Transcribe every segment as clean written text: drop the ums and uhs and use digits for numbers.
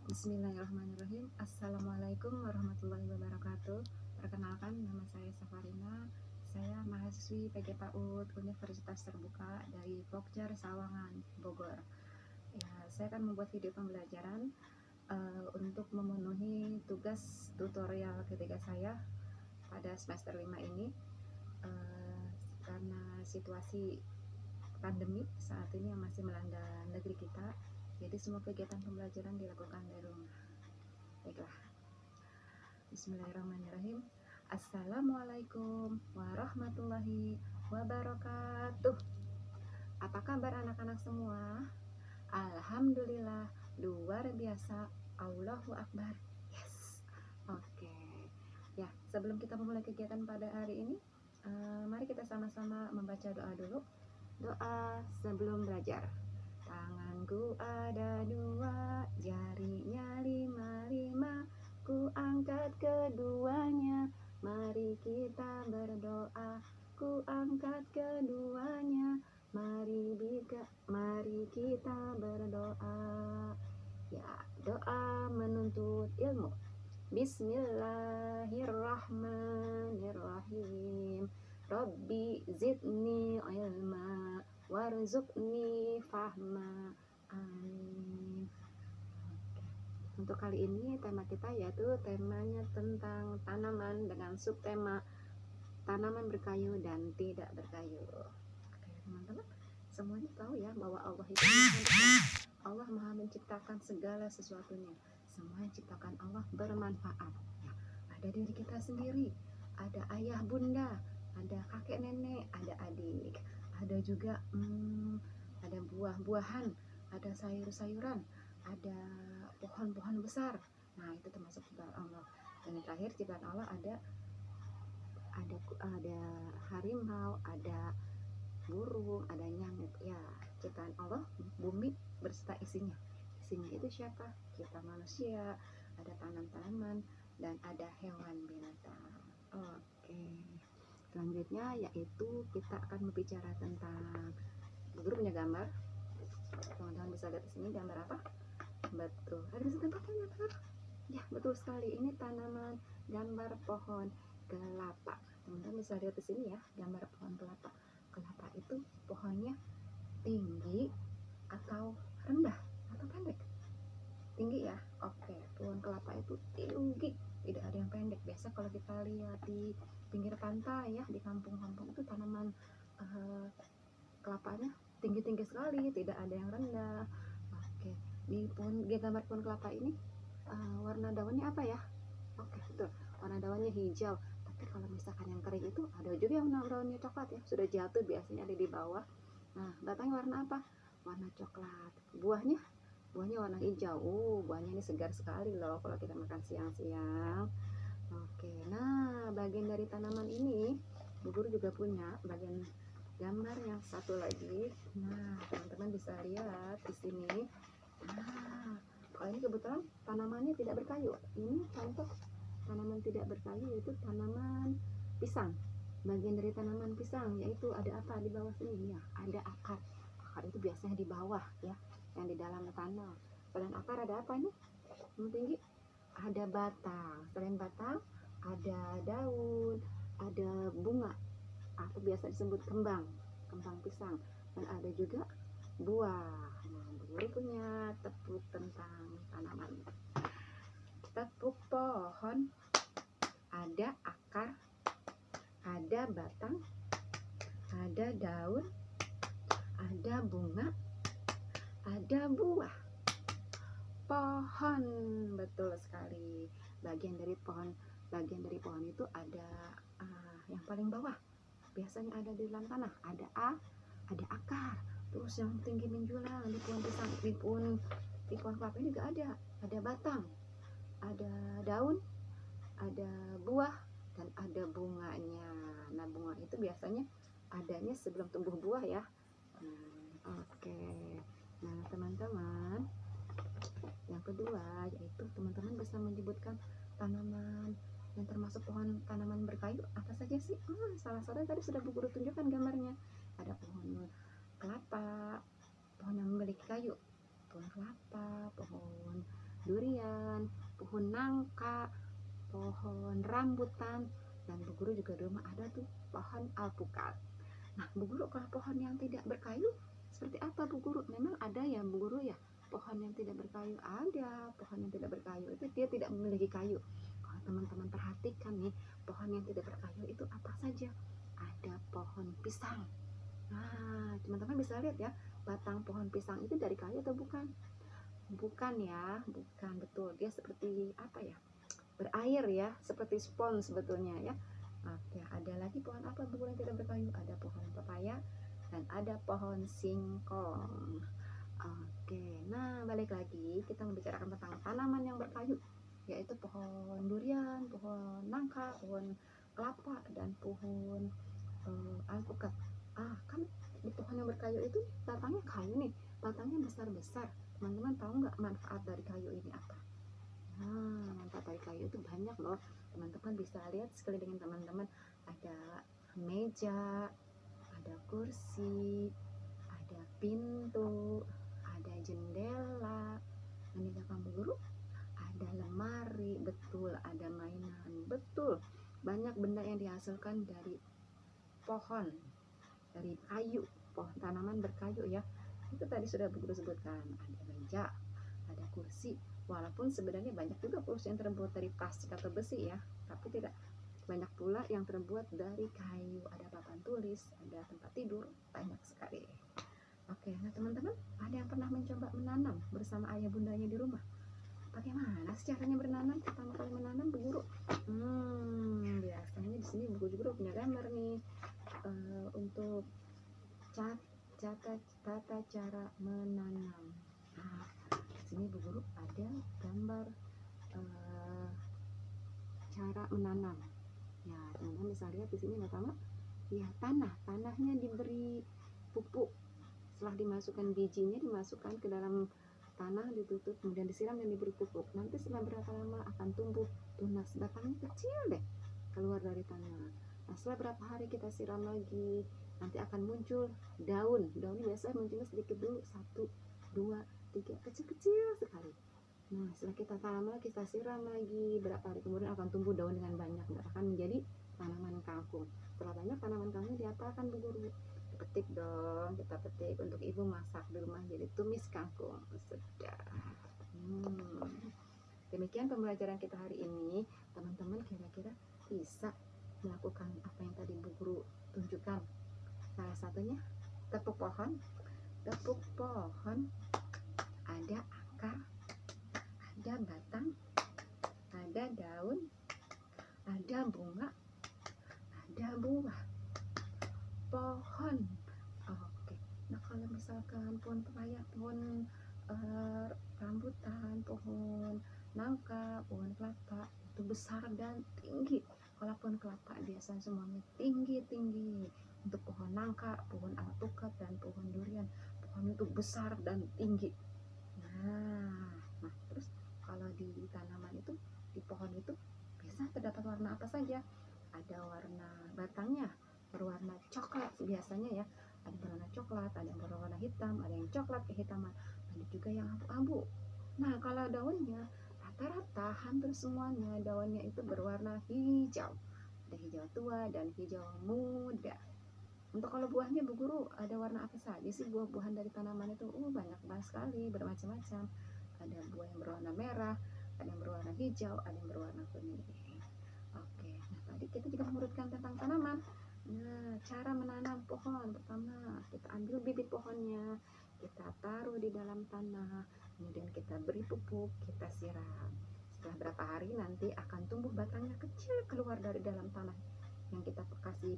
Bismillahirrahmanirrahim. Assalamualaikum warahmatullahi wabarakatuh. Perkenalkan, nama saya Safarina. Saya mahasiswi PG PAUD Universitas Terbuka dari Pokjar Sawangan, Bogor. Ya, saya akan membuat video pembelajaran untuk memenuhi tugas tutorial ketiga saya pada semester 5 ini. Karena situasi pandemi saat ini yang masih melanda negeri kita, jadi semua kegiatan pembelajaran dilakukan dari rumah. Baiklah, bismillahirrahmanirrahim. Assalamualaikum warahmatullahi wabarakatuh. Apa kabar anak-anak semua? Alhamdulillah, luar biasa. Allahu Akbar. Yes. Oke. Ya, sebelum kita memulai kegiatan pada hari ini, mari kita sama-sama membaca doa dulu. Doa sebelum belajar. Tanganku ada dua, jarinya lima, ku angkat keduanya, mari kita berdoa. Ku angkat keduanya, mari kita berdoa. Ya, doa menuntut ilmu. Bismillahirrahmanirrahim. Rabbi zidni ilma warzuqni fahma. Amin. Untuk kali ini tema kita yaitu temanya tentang tanaman dengan subtema tanaman berkayu dan tidak berkayu. Oke, teman-teman, semuanya tahu ya bahwa Allah itu Maha Besar. Allah Maha menciptakan segala sesuatunya. Semua yang diciptakan Allah bermanfaat. Ya, ada diri kita sendiri, ada ayah bunda, ada kakek nenek, ada adik, ada juga ada buah-buahan, ada sayur-sayuran, ada pohon-pohon besar. Nah, itu termasuk ciptaan Allah. Dan yang terakhir ciptaan Allah ada harimau, ada burung, ada nyamuk. Ya, ciptaan Allah, bumi berserta isinya. Isinya itu siapa? Kita manusia, ada tanaman-tanaman, dan ada hewan binatang. Oke. Selanjutnya yaitu kita akan berbicara tentang, guru punya gambar. Teman-teman bisa lihat di sini gambar apa? Betul. Ada bisa tempatnya kan? Ya, betul sekali. Ini tanaman gambar pohon kelapa. Teman-teman bisa lihat di sini ya, gambar pohon kelapa. Kelapa itu pohonnya tinggi atau rendah atau pendek? Tinggi ya. Oke, pohon kelapa itu tinggi, tidak ada yang pendek. Biasa kalau kita lihat di pinggir pantai ya, di kampung-kampung itu tanaman kelapanya tinggi-tinggi sekali, tidak ada yang rendah. Oke, di gambar pohon kelapa ini warna daunnya apa ya? Oke, betul, warna daunnya hijau. Tapi kalau misalkan yang kering itu ada juga yang daunnya coklat ya, sudah jatuh, biasanya ada di bawah. Nah, batangnya warna apa? Warna coklat. Buahnya warna hijau. Buahnya ini segar sekali loh kalau kita makan siang-siang. Oke, nah bagian dari tanaman ini Bu Guru juga punya bagian gambar yang satu lagi. Nah, teman-teman bisa lihat di sini. Nah, kalau ini kebetulan tanamannya tidak berkayu. Ini contoh tanaman tidak berkayu, yaitu tanaman pisang. Bagian dari tanaman pisang yaitu ada apa di bawah sini ya? Ada akar. Akar itu biasanya di bawah ya, yang di dalam tanah. Selain akar ada apa ini? Yang tinggi ada batang. Selain batang ada daun, ada bunga atau biasa disebut kembang pisang, dan ada juga buah. Nah, Guru punya tepuk tentang tanaman. Tepuk pohon, ada akar, ada batang, ada daun, ada bunga, ada buah. Pohon, betul sekali. Bagian dari pohon itu ada yang paling bawah. Biasanya ada di dalam tanah, ada akar. Terus yang tinggi menjulang di pohon pisang, di pohon kelapa ini juga ada batang, ada daun, ada buah, dan ada bunganya. Nah, bunga itu biasanya adanya sebelum tumbuh buah ya. Oke. Nah, teman-teman, yang kedua yaitu teman-teman bisa menyebutkan tanaman yang termasuk pohon tanaman berkayu apa saja sih? Salah satu tadi sudah Bu Guru tunjukkan gambarnya. Ada pohon kelapa, pohon yang memiliki kayu, pohon kelapa, pohon durian, pohon nangka, pohon rambutan, dan Bu Guru juga di rumah ada tuh pohon alpukat. Nah Bu Guru, kalau pohon yang tidak berkayu seperti apa Bu Guru? Memang ada ya Bu Guru ya, pohon yang tidak berkayu ada. Pohon yang tidak berkayu itu dia tidak memiliki kayu. Kalau teman-teman perhatikan nih, pohon yang tidak berkayu itu apa saja? Ada pohon pisang. Nah teman-teman bisa lihat ya, batang pohon pisang itu dari kayu atau bukan? Bukan ya, bukan, betul, dia seperti apa ya, berair ya, seperti spons sebetulnya ya. Oke, ada lagi pohon apa Bu Guru yang tidak berkayu? Ada pohon pepaya dan ada pohon singkong. Oke, nah balik lagi kita membicarakan tentang tanaman yang berkayu, yaitu pohon durian, pohon nangka, pohon kelapa, dan pohon alpukat. Kan di pohon yang berkayu itu batangnya kayu nih, batangnya besar-besar. Teman-teman tahu nggak manfaat dari kayu ini apa? Nah, manfaat dari kayu itu banyak loh. Teman-teman bisa lihat sekeliling teman-teman, ada meja, ada kursi, ada pintu, ada jendela, dan di belakang Bu Guru ada lemari, betul, ada mainan, betul. Banyak benda yang dihasilkan dari pohon, dari kayu, pohon tanaman berkayu ya. Itu tadi sudah Bu Guru sebutkan, ada meja, ada kursi. Walaupun sebenarnya banyak juga kursi yang terbuat dari plastik atau besi ya, tapi tidak banyak pula yang terbuat dari kayu. Ada papan tulis, ada tempat tidur, banyak sekali. Oke, nah teman-teman, ada yang pernah mencoba menanam bersama ayah bundanya di rumah? Bagaimana sih caranya menanam? Pertama kali menanam Bu Guru, biasanya di sini Bu Guru punya gambar nih, untuk tata cara menanam. Nah, di sini Bu Guru ada gambar cara menanam. Ya, teman-teman bisa lihat di sini pertama, ya tanahnya diberi pupuk. Setelah dimasukkan bijinya, dimasukkan ke dalam tanah, ditutup, kemudian disiram dan diberi pupuk. Nanti setelah berapa lama akan tumbuh tunas, batangnya kecil deh keluar dari tanah. Nah, setelah berapa hari kita siram lagi, nanti akan muncul daun. Daunnya biasanya munculnya sedikit dulu, 1, 2, 3, kecil-kecil sekali. Nah, setelah kita tanam lagi, kita siram lagi, berapa hari kemudian akan tumbuh daun dengan banyak, akan menjadi tanaman kangkung. Setelah banyak tanaman kangkung, diapakan Bu Guru? Petik dong, kita petik untuk ibu masak di rumah jadi tumis kangkung. Sedap. Demikian pembelajaran kita hari ini. Teman-teman kira-kira bisa melakukan apa yang tadi Bu Guru tunjukkan. Salah satunya tepuk pohon, ada akar, ada batang, ada daun, ada bunga, ada buah, pohon. Oke, nah kalau misalkan pohon pepaya, pohon rambutan, pohon nangka, pohon kelapa itu besar dan tinggi. Kalau pohon kelapa biasanya semuanya tinggi-tinggi. Untuk pohon nangka, pohon alpukat, dan pohon durian, pohon itu besar dan tinggi. Nah terus kalau di tanaman itu, di pohon itu biasa terdapat warna apa saja? Ada warna batangnya berwarna coklat biasanya ya, ada berwarna coklat, ada yang berwarna hitam, ada yang coklat kehitaman, ada juga yang abu-abu. Nah kalau daunnya, rata-rata hampir semuanya daunnya itu berwarna hijau, ada hijau tua dan hijau muda. Untuk kalau buahnya Bu Guru ada warna apa saja sih buah-buahan dari tanaman itu? Banyak banget sekali, bermacam-macam. Ada buah yang berwarna merah, ada yang berwarna hijau, ada yang berwarna kuning. Oke, nah tadi kita juga mengurutkan tentang tanaman. Nah, cara menanam pohon, pertama kita ambil bibit pohonnya, kita taruh di dalam tanah, kemudian kita beri pupuk, kita siram. Setelah berapa hari nanti akan tumbuh batangnya kecil keluar dari dalam tanah yang kita kasih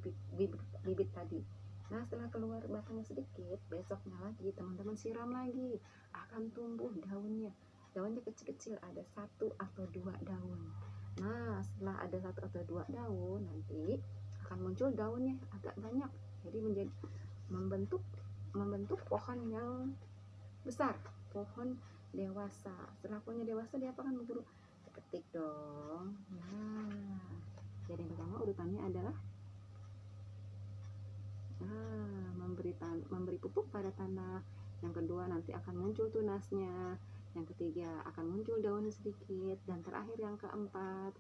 bibit tadi. Nah setelah keluar batangnya sedikit, besoknya lagi teman-teman siram lagi, akan tumbuh daunnya. Daunnya kecil-kecil, ada 1 atau 2 daun. Nah setelah ada 1 atau 2 daun, nanti akan muncul daunnya agak banyak, jadi menjadi membentuk pohon yang besar, pohon dewasa. Setelah pohonnya dewasa, diapakan Bu Guru? Dipetik dong. Nah jadi yang pertama urutannya adalah memberi pupuk pada tanah. Yang kedua nanti akan muncul tunasnya. yang ketiga akan muncul daun sedikit, dan terakhir yang keempat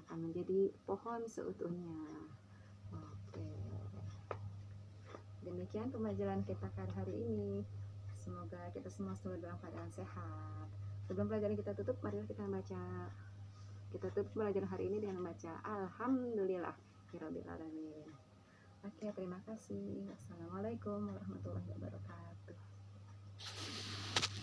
akan menjadi pohon seutuhnya. Oke, demikian pembelajaran kita kali hari ini. Semoga kita semua selalu dalam keadaan sehat. Sebelum pelajaran kita tutup, mari kita tutup pelajaran hari ini dengan membaca Alhamdulillah Rabbil Alamin. Oke, terima kasih. Assalamualaikum warahmatullahi wabarakatuh.